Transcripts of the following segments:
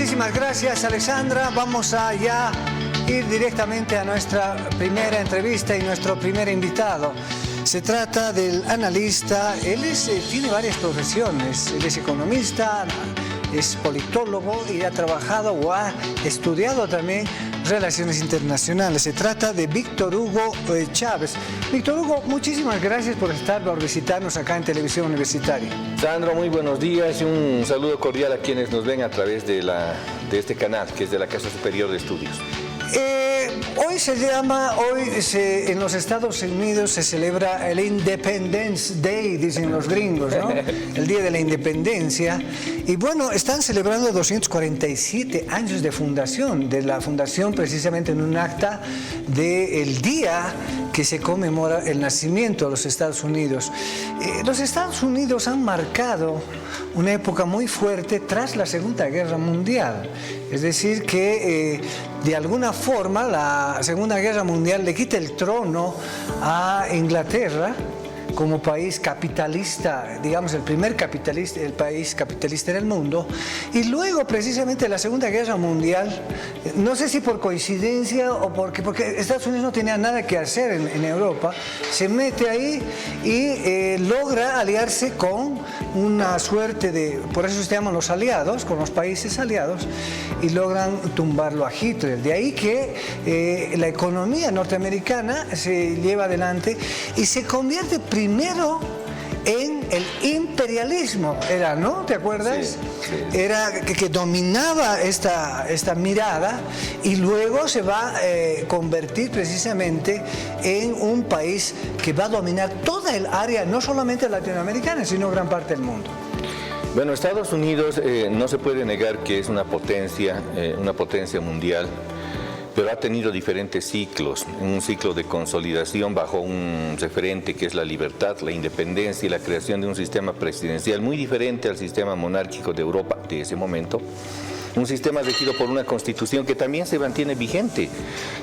Muchísimas gracias, Alexandra. Vamos a ya ir directamente a nuestra primera entrevista y nuestro primer invitado. Se trata del analista. Él tiene varias profesiones. Él es economista, es politólogo y ha trabajado o ha estudiado también relaciones internacionales. Se trata de Víctor Hugo Chávez. Víctor Hugo, muchísimas gracias por visitarnos acá en Televisión Universitaria. Sandro, muy buenos días y un saludo cordial a quienes nos ven a través de este canal, que es de la Casa Superior de Estudios. En los Estados Unidos se celebra el Independence Day, dicen los gringos, ¿no? El Día de la Independencia. Y bueno, están celebrando 247 años de fundación, precisamente en un acta del día que se conmemora el nacimiento de los Estados Unidos. Los Estados Unidos han marcado una época muy fuerte tras la Segunda Guerra Mundial. Es decir, que de alguna forma la Segunda Guerra Mundial le quita el trono a Inglaterra como país capitalista, digamos el país capitalista en el mundo, y luego precisamente la Segunda Guerra Mundial, no sé si por coincidencia o porque Estados Unidos no tenía nada que hacer en Europa, se mete ahí y logra aliarse con una suerte de, por eso se llaman los aliados, con los países aliados, y logran tumbarlo a Hitler. De ahí que la economía norteamericana se lleva adelante y se convierte primero en el imperialismo, ¿no? ¿Te acuerdas? Sí. Era que dominaba esta mirada y luego se va a convertir precisamente en un país que va a dominar toda el área, no solamente latinoamericana, sino gran parte del mundo. Bueno, Estados Unidos no se puede negar que es una potencia mundial, pero ha tenido diferentes ciclos, un ciclo de consolidación bajo un referente que es la libertad, la independencia y la creación de un sistema presidencial muy diferente al sistema monárquico de Europa de ese momento. Un sistema regido por una constitución que también se mantiene vigente.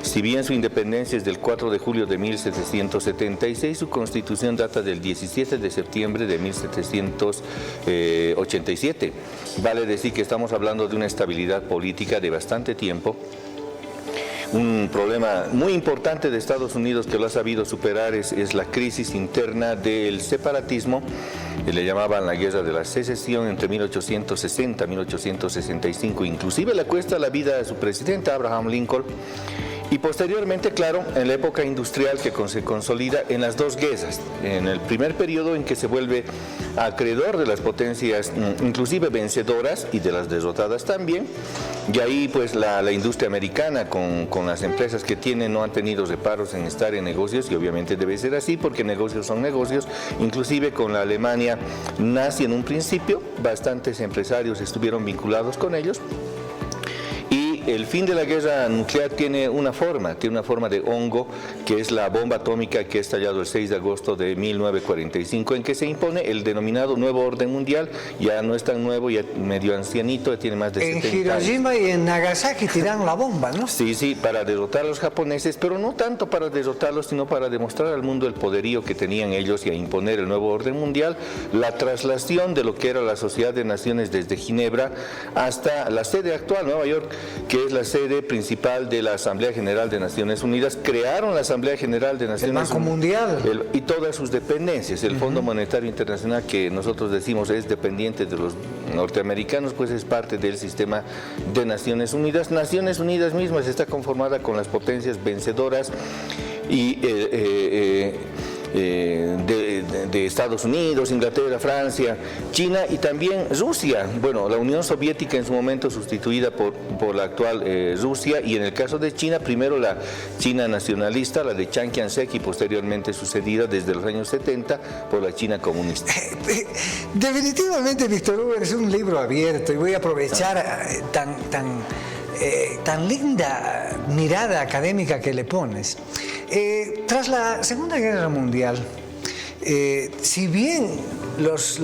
Si bien su independencia es del 4 de julio de 1776, su constitución data del 17 de septiembre de 1787. Vale decir que estamos hablando de una estabilidad política de bastante tiempo. Un problema muy importante de Estados Unidos que lo ha sabido superar es la crisis interna del separatismo, que le llamaban la Guerra de la Secesión entre 1860 y 1865. Inclusive le cuesta la vida a su presidente, Abraham Lincoln. Y posteriormente, claro, en la época industrial que se consolida en las dos guerras, en el primer periodo en que se vuelve acreedor de las potencias, inclusive vencedoras y de las derrotadas también, y ahí pues la industria americana con las empresas que tienen no han tenido reparos en estar en negocios, y obviamente debe ser así porque negocios son negocios, inclusive con la Alemania nazi en un principio, bastantes empresarios estuvieron vinculados con ellos. El fin de la guerra nuclear tiene una forma de hongo, que es la bomba atómica que ha estallado el 6 de agosto de 1945, en que se impone el denominado Nuevo Orden Mundial. Ya no es tan nuevo, ya medio ancianito, ya tiene más de 70 años. En Hiroshima y en Nagasaki tiraron la bomba, ¿no? Sí, para derrotar a los japoneses, pero no tanto para derrotarlos, sino para demostrar al mundo el poderío que tenían ellos y a imponer el Nuevo Orden Mundial, la traslación de lo que era la Sociedad de Naciones desde Ginebra hasta la sede actual, Nueva York, que es la sede principal de la Asamblea General de Naciones Unidas. Crearon la Asamblea General de Naciones Unidas. El Banco Mundial. Y todas sus dependencias. El Fondo Monetario Internacional, que nosotros decimos es dependiente de los norteamericanos, pues es parte del sistema de Naciones Unidas. Naciones Unidas mismas está conformada con las potencias vencedoras y de Estados Unidos, Inglaterra, Francia, China y también Rusia. Bueno, la Unión Soviética en su momento sustituida por la actual Rusia, y en el caso de China, primero la China nacionalista, la de Chiang Kai-shek, y posteriormente sucedida desde los años 70 por la China comunista. Definitivamente, Víctor Hugo, es un libro abierto y voy a aprovechar tan linda mirada académica que le pones. Tras la Segunda Guerra Mundial, si bien los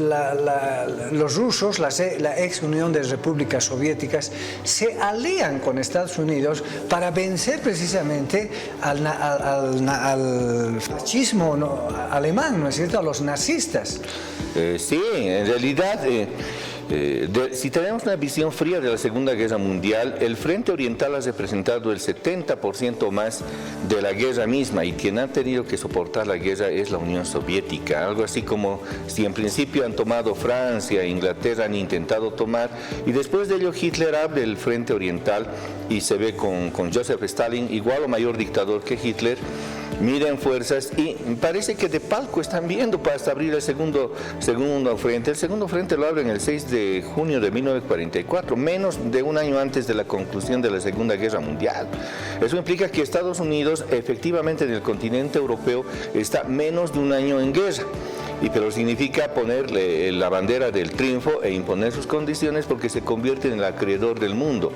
rusos, la ex Unión de Repúblicas Soviéticas, se alían con Estados Unidos para vencer precisamente al fascismo alemán, ¿no es cierto?, a los nazistas. Sí, en realidad Si tenemos una visión fría de la Segunda Guerra Mundial, el Frente Oriental ha representado el 70% más de la guerra misma, y quien ha tenido que soportar la guerra es la Unión Soviética. Algo así como si en principio han tomado Francia e Inglaterra, han intentado tomar, y después de ello Hitler abre el Frente Oriental y se ve con Joseph Stalin, igual o mayor dictador que Hitler. Miden fuerzas y parece que de palco están viendo para hasta abrir el segundo frente. El segundo frente lo abren el 6 de junio de 1944, menos de un año antes de la conclusión de la Segunda Guerra Mundial. Eso implica que Estados Unidos efectivamente en el continente europeo está menos de un año en guerra. Pero significa ponerle la bandera del triunfo e imponer sus condiciones, porque se convierte en el acreedor del mundo.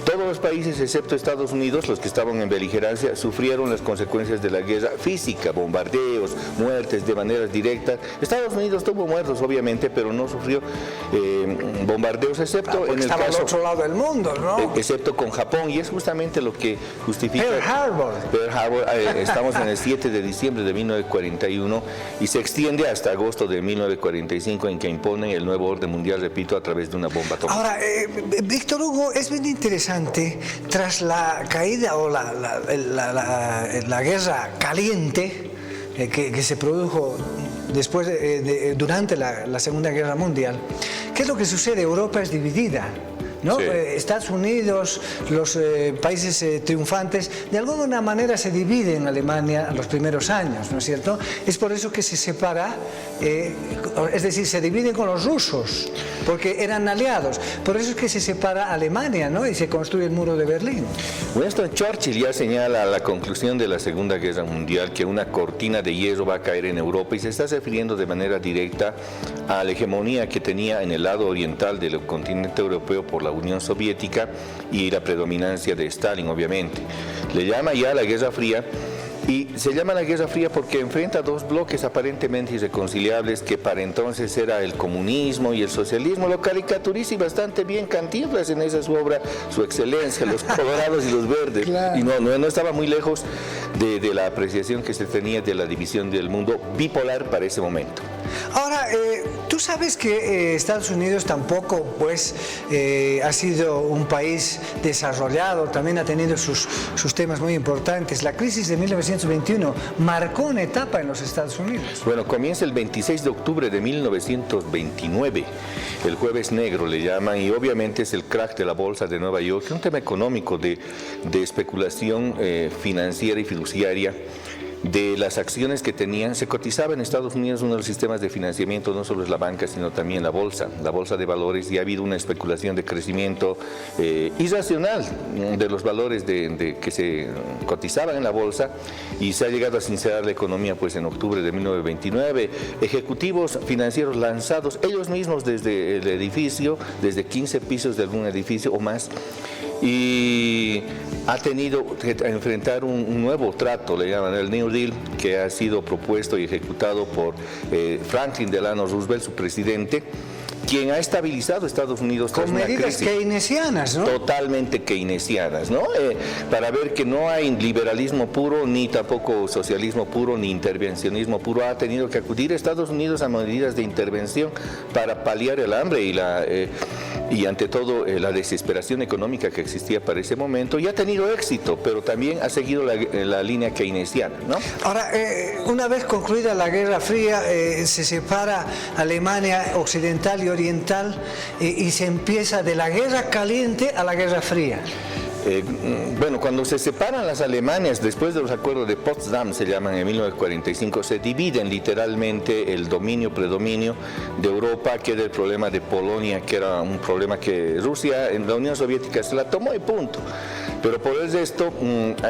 Todos los países, excepto Estados Unidos, los que estaban en beligerancia, sufrieron las consecuencias de la guerra física, bombardeos, muertes de manera directa. Estados Unidos tuvo muertos, obviamente, pero no sufrió bombardeos, excepto en el estaba caso... al otro lado del mundo, ¿no? Excepto con Japón, y es justamente lo que justifica... Pearl Harbor. Pearl Harbor, estamos en el 7 de diciembre de 1941, y se extiende hasta agosto de 1945, en que imponen el nuevo orden mundial, repito, a través de una bomba atómica. Ahora, Víctor Hugo, es bien interesante, tras la caída o la guerra caliente que se produjo después durante la Segunda Guerra Mundial, ¿qué es lo que sucede? Europa es dividida, ¿no? Sí. Estados Unidos, los países triunfantes, de alguna manera se dividen en Alemania en los primeros años, ¿no es cierto? Es por eso que se separa, es decir, se dividen con los rusos, porque eran aliados. Por eso es que se separa Alemania, ¿no? Y se construye el muro de Berlín. Winston Churchill ya señala a la conclusión de la Segunda Guerra Mundial que una cortina de hierro va a caer en Europa, y se está refiriendo de manera directa a la hegemonía que tenía en el lado oriental del continente europeo por la Unión Soviética y la predominancia de Stalin, obviamente. Le llama ya la Guerra Fría, y se llama la Guerra Fría porque enfrenta dos bloques aparentemente irreconciliables, que para entonces era el comunismo y el socialismo. Lo caricaturiza y bastante bien Cantinflas en esa su obra, Su Excelencia, los colorados y los verdes. Claro. Y no estaba muy lejos de la apreciación que se tenía de la división del mundo bipolar para ese momento. Ahora, tú sabes que Estados Unidos tampoco pues, ha sido un país desarrollado, también ha tenido sus temas muy importantes. La crisis de 1921 marcó una etapa en los Estados Unidos. Bueno, comienza el 26 de octubre de 1929, el Jueves Negro le llaman, y obviamente es el crack de la bolsa de Nueva York, un tema económico de especulación financiera y fiduciaria de las acciones que tenían. Se cotizaba en Estados Unidos uno de los sistemas de financiamiento, no solo es la banca, sino también la bolsa de valores, y ha habido una especulación de crecimiento irracional de los valores que se cotizaban en la bolsa, y se ha llegado a sincerar la economía pues en octubre de 1929. Ejecutivos financieros lanzados ellos mismos desde el edificio, desde 15 pisos de algún edificio o más, y ha tenido que enfrentar un nuevo trato, le llaman el New Deal, que ha sido propuesto y ejecutado por Franklin Delano Roosevelt, su presidente, quien ha estabilizado Estados Unidos tras una crisis. Con medidas keynesianas, ¿no? Totalmente keynesianas, ¿no? Para ver que no hay liberalismo puro, ni tampoco socialismo puro, ni intervencionismo puro. Ha tenido que acudir Estados Unidos a medidas de intervención para paliar el hambre y ante todo la desesperación económica que existía para ese momento, y ha tenido éxito, pero también ha seguido la línea keynesiana, ¿no? Ahora, una vez concluida la Guerra Fría, se separa Alemania Occidental y Oriental, y se empieza de la Guerra Caliente a la Guerra Fría. Bueno, cuando se separan las Alemanias, después de los acuerdos de Potsdam, se llaman en 1945, se dividen literalmente el predominio de Europa. Queda el problema de Polonia, que era un problema que Rusia en la Unión Soviética se la tomó y punto. Pero por el resto,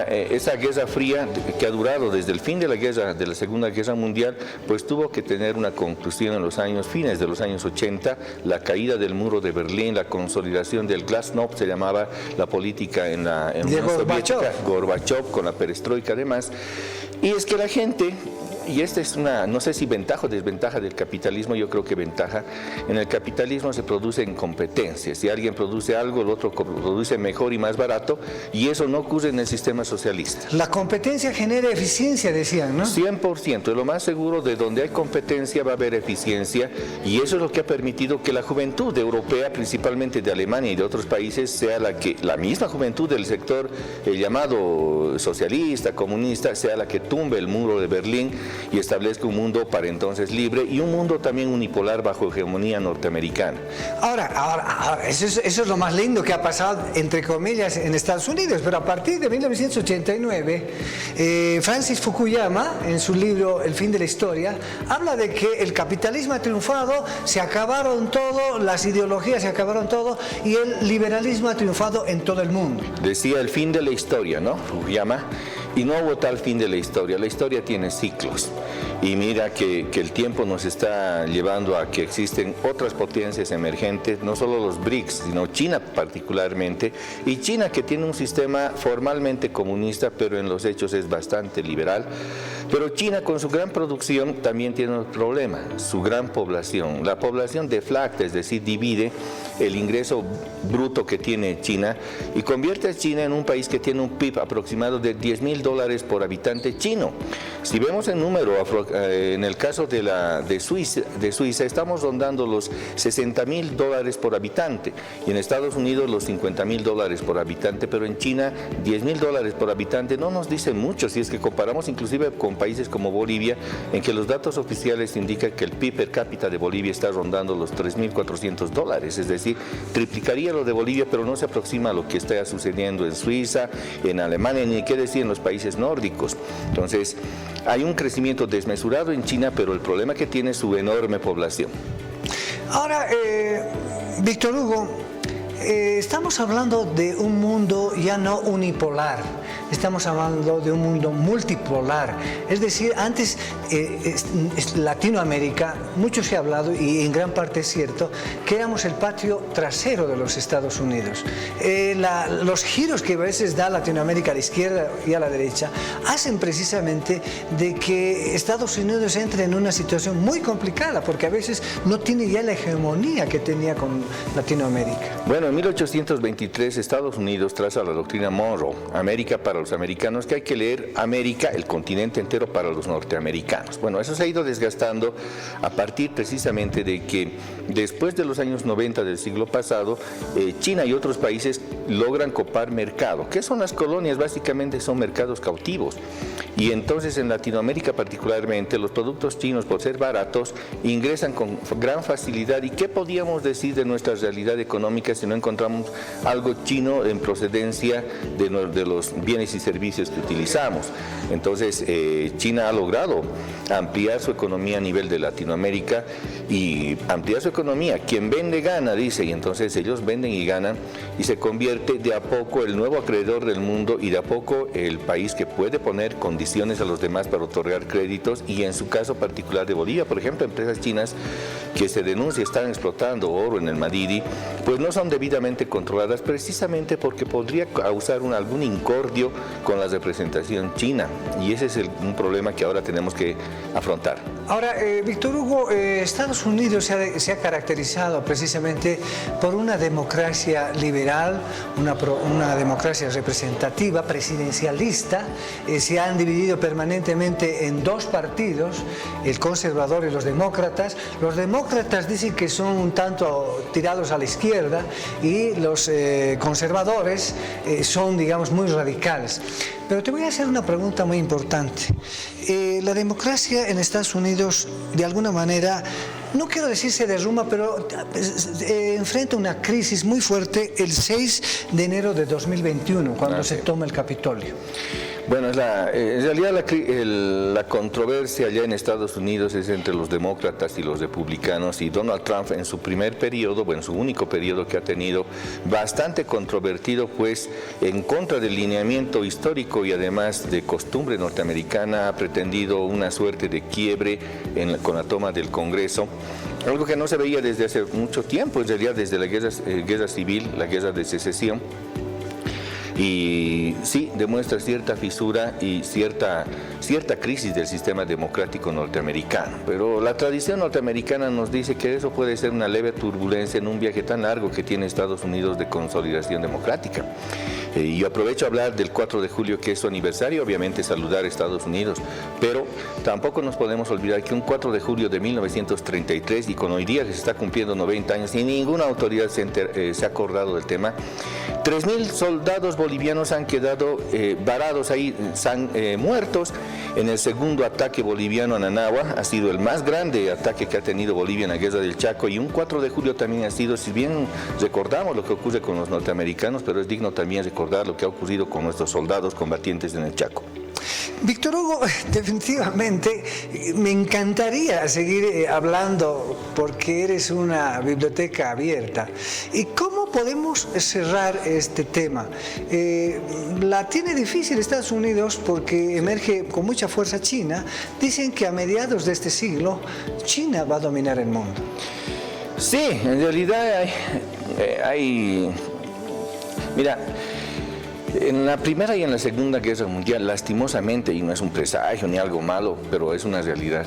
esa Guerra Fría, que ha durado desde el fin de la Segunda Guerra Mundial, pues tuvo que tener una conclusión en los fines de los años 80, la caída del muro de Berlín, la consolidación del Glasnost, se llamaba la política en Unión Soviética, Gorbachev, con la perestroika además. Y es que la gente y esta es una, no sé si ventaja o desventaja del capitalismo, yo creo que ventaja. En el capitalismo se producen competencias. Si alguien produce algo, el otro produce mejor y más barato, y eso no ocurre en el sistema socialista. La competencia genera eficiencia, decían, ¿no? 100%, lo más seguro, de donde hay competencia va a haber eficiencia, y eso es lo que ha permitido que la juventud europea, principalmente de Alemania y de otros países, sea la misma juventud del sector llamado socialista, comunista, sea la que tumbe el muro de Berlín y establezca un mundo para entonces libre, y un mundo también unipolar bajo hegemonía norteamericana. Ahora eso es lo más lindo que ha pasado, entre comillas, en Estados Unidos, pero a partir de 1989, Francis Fukuyama, en su libro El fin de la historia, habla de que el capitalismo ha triunfado, se acabaron todo, las ideologías se acabaron todo, y el liberalismo ha triunfado en todo el mundo. Decía el fin de la historia, ¿no? Fukuyama. Y no hubo tal fin de la historia tiene ciclos. Y mira que el tiempo nos está llevando a que existen otras potencias emergentes, no solo los BRICS, sino China particularmente, y China, que tiene un sistema formalmente comunista, pero en los hechos es bastante liberal. Pero China, con su gran producción, también tiene un problema: su gran población. La población deflacta, es decir, divide el ingreso bruto que tiene China y convierte a China en un país que tiene un PIB aproximado de $10.000 por habitante chino. Si vemos el número, en el caso de Suiza, estamos rondando los $60.000 por habitante, y en Estados Unidos los $50.000 por habitante, pero en China $10.000 por habitante no nos dice mucho si es que comparamos inclusive con países como Bolivia, en que los datos oficiales indican que el PIB per cápita de Bolivia está rondando los $3.400, es decir, triplicaría lo de Bolivia, pero no se aproxima a lo que está sucediendo en Suiza, en Alemania, ni qué decir en los países nórdicos. Entonces, hay un crecimiento desmesurado en China, pero el problema que tiene es su enorme población. Ahora, Víctor Hugo, estamos hablando de un mundo ya no unipolar, estamos hablando de un mundo multipolar. Es decir, antes Latinoamérica, mucho se ha hablado, y en gran parte es cierto, que éramos el patio trasero de los Estados Unidos. Los giros que a veces da Latinoamérica a la izquierda y a la derecha hacen precisamente de que Estados Unidos entre en una situación muy complicada, porque a veces no tiene ya la hegemonía que tenía con Latinoamérica. Bueno, en 1823 Estados Unidos traza la doctrina Monroe, América para los americanos, que hay que leer América, el continente entero, para los norteamericanos. Bueno, eso se ha ido desgastando a partir precisamente de que después de los años 90 del siglo pasado, China y otros países logran copar mercado. ¿Qué son las colonias? Básicamente son mercados cautivos. Y entonces en Latinoamérica particularmente los productos chinos, por ser baratos, ingresan con gran facilidad. ¿Y qué podíamos decir de nuestra realidad económica si no encontramos algo chino en procedencia de los bienes y servicios que utilizamos? Entonces China ha logrado ampliar su economía a nivel de Latinoamérica, y ampliar su economía. Quien vende gana, dice, y entonces ellos venden y ganan, y se convierte de a poco el nuevo acreedor del mundo, y de a poco el país que puede poner condiciones a los demás para otorgar créditos. Y en su caso particular de Bolivia, por ejemplo, empresas chinas que se denuncia están explotando oro en el Madidi, pues no son debidamente controladas, precisamente porque podría causar algún incordio con la representación china, y ese es un problema que ahora tenemos que afrontar. Ahora, Víctor Hugo, Estados Unidos se ha caracterizado precisamente por una democracia liberal, una democracia representativa, presidencialista. Se han dividido permanentemente en dos partidos, el conservador y los demócratas. Los demócratas dicen que son un tanto tirados a la izquierda, y los conservadores son, digamos, muy radicales. Pero te voy a hacer una pregunta muy importante. La democracia en Estados Unidos, de alguna manera, no quiero decir se derrumba, pero enfrenta una crisis muy fuerte el 6 de enero de 2021, cuando se toma el Capitolio. Bueno, en realidad la controversia allá en Estados Unidos es entre los demócratas y los republicanos, y Donald Trump en su primer periodo, bueno, su único periodo que ha tenido, bastante controvertido, pues en contra del lineamiento histórico y además de costumbre norteamericana, ha pretendido una suerte de quiebre con la toma del Congreso, algo que no se veía desde hace mucho tiempo, en realidad desde la guerra civil, la guerra de secesión. y sí demuestra cierta fisura y cierta crisis del sistema democrático norteamericano. Pero la tradición norteamericana nos dice que eso puede ser una leve turbulencia en un viaje tan largo que tiene Estados Unidos de consolidación democrática. Y yo aprovecho a hablar del 4 de julio, que es su aniversario, obviamente saludar a Estados Unidos, pero tampoco nos podemos olvidar que un 4 de julio de 1933, y con hoy día que se está cumpliendo 90 años y ninguna autoridad se ha acordado del tema, 3.000 soldados bolivianos han quedado varados ahí, muertos en el segundo ataque boliviano a Nanagua. Ha sido el más grande ataque que ha tenido Bolivia en la Guerra del Chaco, y un 4 de julio también ha sido, si bien recordamos lo que ocurre con los norteamericanos, pero es digno también recordar lo que ha ocurrido con nuestros soldados combatientes en el Chaco. Víctor Hugo, definitivamente me encantaría seguir hablando porque eres una biblioteca abierta. ¿Y cómo podemos cerrar este tema? La tiene difícil Estados Unidos porque emerge con mucha fuerza China. Dicen que a mediados de este siglo China va a dominar el mundo. Sí, en realidad hay mira, en la Primera y en la Segunda Guerra Mundial, lastimosamente, y no es un presagio ni algo malo, pero es una realidad,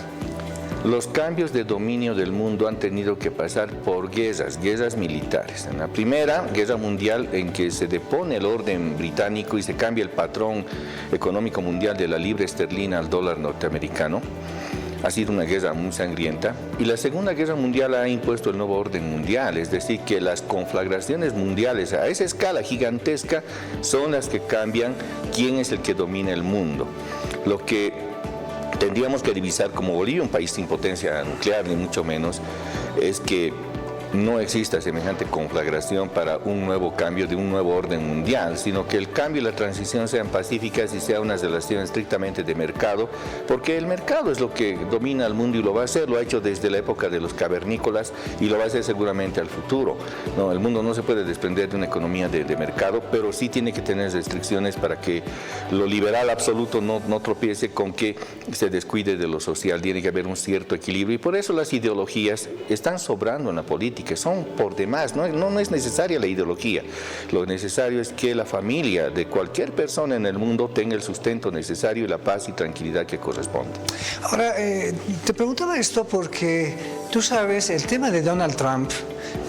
los cambios de dominio del mundo han tenido que pasar por guerras militares. En la Primera Guerra Mundial, en que se depone el orden británico y se cambia el patrón económico mundial de la libra esterlina al dólar norteamericano, ha sido una guerra muy sangrienta, y la Segunda Guerra Mundial ha impuesto el nuevo orden mundial, es decir, que las conflagraciones mundiales a esa escala gigantesca son las que cambian quién es el que domina el mundo. Lo que tendríamos que divisar como Bolivia, un país sin potencia nuclear ni mucho menos, es que no exista semejante conflagración para un nuevo cambio de un nuevo orden mundial, sino que el cambio y la transición sean pacíficas y sea una relación estrictamente de mercado, porque el mercado es lo que domina al mundo y lo va a hacer, lo ha hecho desde la época de los cavernícolas y lo va a hacer seguramente al futuro. No, el mundo no se puede desprender de una economía de mercado, pero sí tiene que tener restricciones para que lo liberal absoluto no tropiece con que se descuide de lo social. Tiene que haber un cierto equilibrio, y por eso las ideologías están sobrando en la política. Que son por demás, no es necesaria la ideología, lo necesario es que la familia de cualquier persona en el mundo tenga el sustento necesario y la paz y tranquilidad que corresponde. Ahora, te preguntaba esto porque tú sabes, el tema de Donald Trump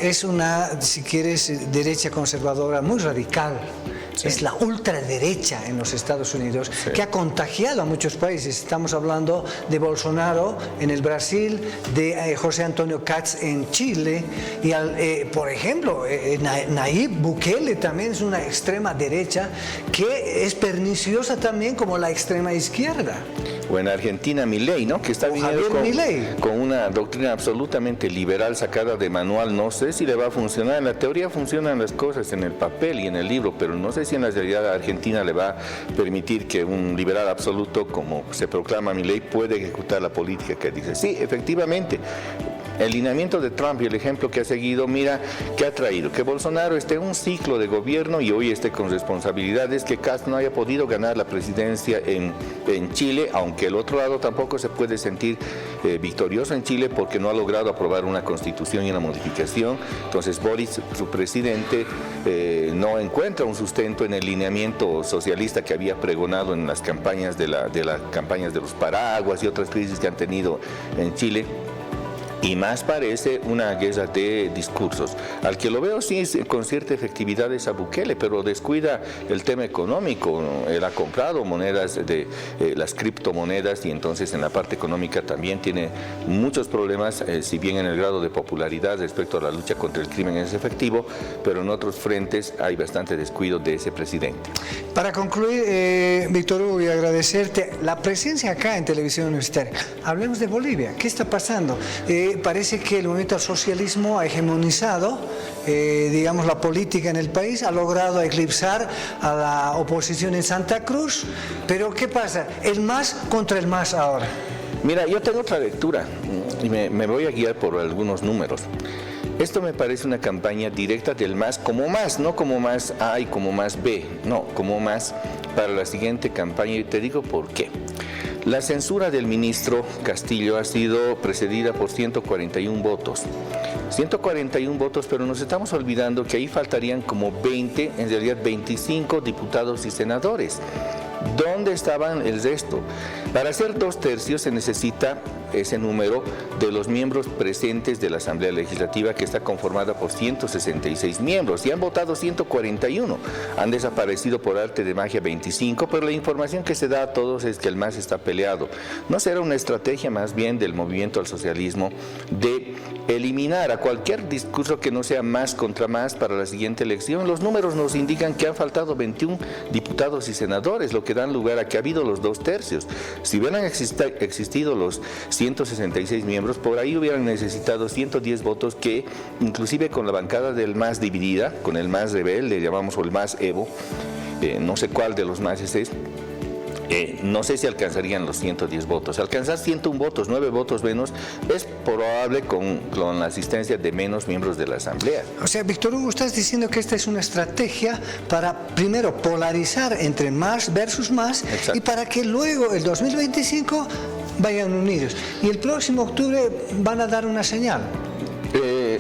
es una, si quieres, derecha conservadora muy radical. Sí. Es la ultraderecha en los Estados Unidos, sí, que ha contagiado a muchos países. Estamos hablando de Bolsonaro en el Brasil, de José Antonio Kats en Chile, y por ejemplo, Nayib Bukele también es una extrema derecha que es perniciosa también como la extrema izquierda. O en Argentina, Milei, ¿no? Que está viniendo con una doctrina absolutamente liberal sacada de manual. No sé si le va a funcionar. En la teoría funcionan las cosas en el papel y en el libro, pero no sé si en la realidad a Argentina le va a permitir que un liberal absoluto, como se proclama Milei, pueda ejecutar la política que dice. Sí, efectivamente. El lineamiento de Trump y el ejemplo que ha seguido, mira, ¿qué ha traído? Que Bolsonaro esté en un ciclo de gobierno y hoy esté con responsabilidades, que Castro no haya podido ganar la presidencia en Chile, aunque el otro lado tampoco se puede sentir victorioso en Chile porque no ha logrado aprobar una constitución y una modificación. Entonces Boris, su presidente, no encuentra un sustento en el lineamiento socialista que había pregonado en las campañas de las campañas de los paraguas y otras crisis que han tenido en Chile. Y más parece una guerra de discursos. Al que lo veo sí con cierta efectividad es a Bukele, pero descuida el tema económico. Él ha comprado monedas de las criptomonedas, y entonces en la parte económica también tiene muchos problemas, si bien en el grado de popularidad respecto a la lucha contra el crimen es efectivo, pero en otros frentes hay bastante descuido de ese presidente. Para concluir, Víctor Hugo, y agradecerte la presencia acá en Televisión Universitaria. Hablemos de Bolivia. ¿Qué está pasando? Parece que el movimiento al socialismo ha hegemonizado, digamos, la política en el país, ha logrado eclipsar a la oposición en Santa Cruz, pero ¿qué pasa? El MAS contra el MAS ahora. Mira, yo tengo otra lectura y me voy a guiar por algunos números. Esto me parece una campaña directa del MAS como MAS, no como MAS A y como MAS B, no, como MAS para la siguiente campaña, y te digo por qué. La censura del ministro Castillo ha sido precedida por 141 votos. 141 votos, pero nos estamos olvidando que ahí faltarían como 20, en realidad 25 diputados y senadores. ¿Dónde estaban el resto? Para hacer 2/3 se necesita ese número de los miembros presentes de la Asamblea Legislativa, que está conformada por 166 miembros, y han votado 141. Han desaparecido por arte de magia 25, pero la información que se da a todos es que el MAS está peleado. ¿No será una estrategia más bien del movimiento al socialismo de eliminar a cualquier discurso que no sea más contra más para la siguiente elección? Los números nos indican que han faltado 21 diputados y senadores, lo que dan lugar a que ha habido los 2/3. Si hubieran existido los 166 miembros, por ahí hubieran necesitado 110 votos que, inclusive con la bancada del MAS dividida, con el MAS rebelde, llamamos, o el MAS Evo, no sé cuál de los MASes es, no sé si alcanzarían los 110 votos. Alcanzar 101 votos, 9 votos menos, es probable con la asistencia de menos miembros de la Asamblea. O sea, Víctor Hugo, estás diciendo que esta es una estrategia para, primero, polarizar entre MAS versus MAS. Exacto. Y para que luego, el 2025, vayan unidos. Y el próximo octubre van a dar una señal.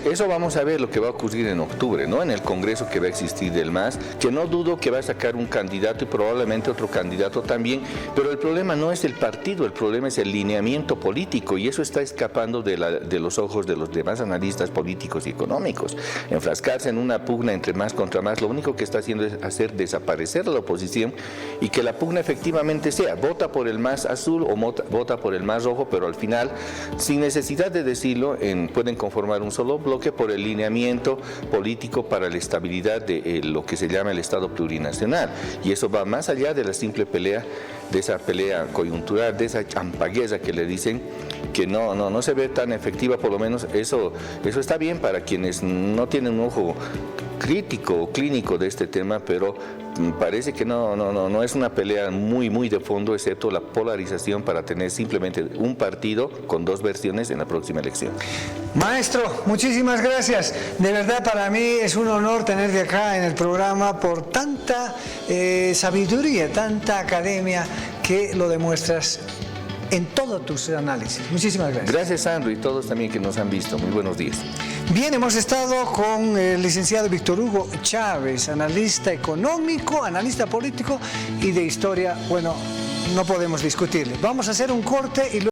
Eso vamos a ver lo que va a ocurrir en octubre, ¿no? En el Congreso que va a existir del MAS, que no dudo que va a sacar un candidato y probablemente otro candidato también, pero el problema no es el partido, el problema es el lineamiento político, y eso está escapando de los ojos de los demás analistas políticos y económicos. Enfrascarse en una pugna entre MAS contra MAS, lo único que está haciendo es hacer desaparecer a la oposición, y que la pugna efectivamente sea vota por el MAS azul o vota por el MAS rojo, pero al final, sin necesidad de decirlo, pueden conformar un solo bloque por el lineamiento político para la estabilidad de lo que se llama el Estado plurinacional, y eso va más allá de la simple pelea, de esa pelea coyuntural, de esa champagueza que le dicen, que no se ve tan efectiva. Por lo menos eso está bien para quienes no tienen un ojo crítico o clínico de este tema, pero parece que no es una pelea muy de fondo, excepto la polarización para tener simplemente un partido con 2 versiones en la próxima elección. Maestro, muchísimas gracias. De verdad, para mí es un honor tenerte acá en el programa por tanta sabiduría, tanta academia que lo demuestras en todos tus análisis. Muchísimas gracias. Gracias, Sandro, y todos también que nos han visto. Muy buenos días. Bien, hemos estado con el licenciado Víctor Hugo Chávez, analista económico, analista político y de historia. Bueno, no podemos discutirle. Vamos a hacer un corte y luego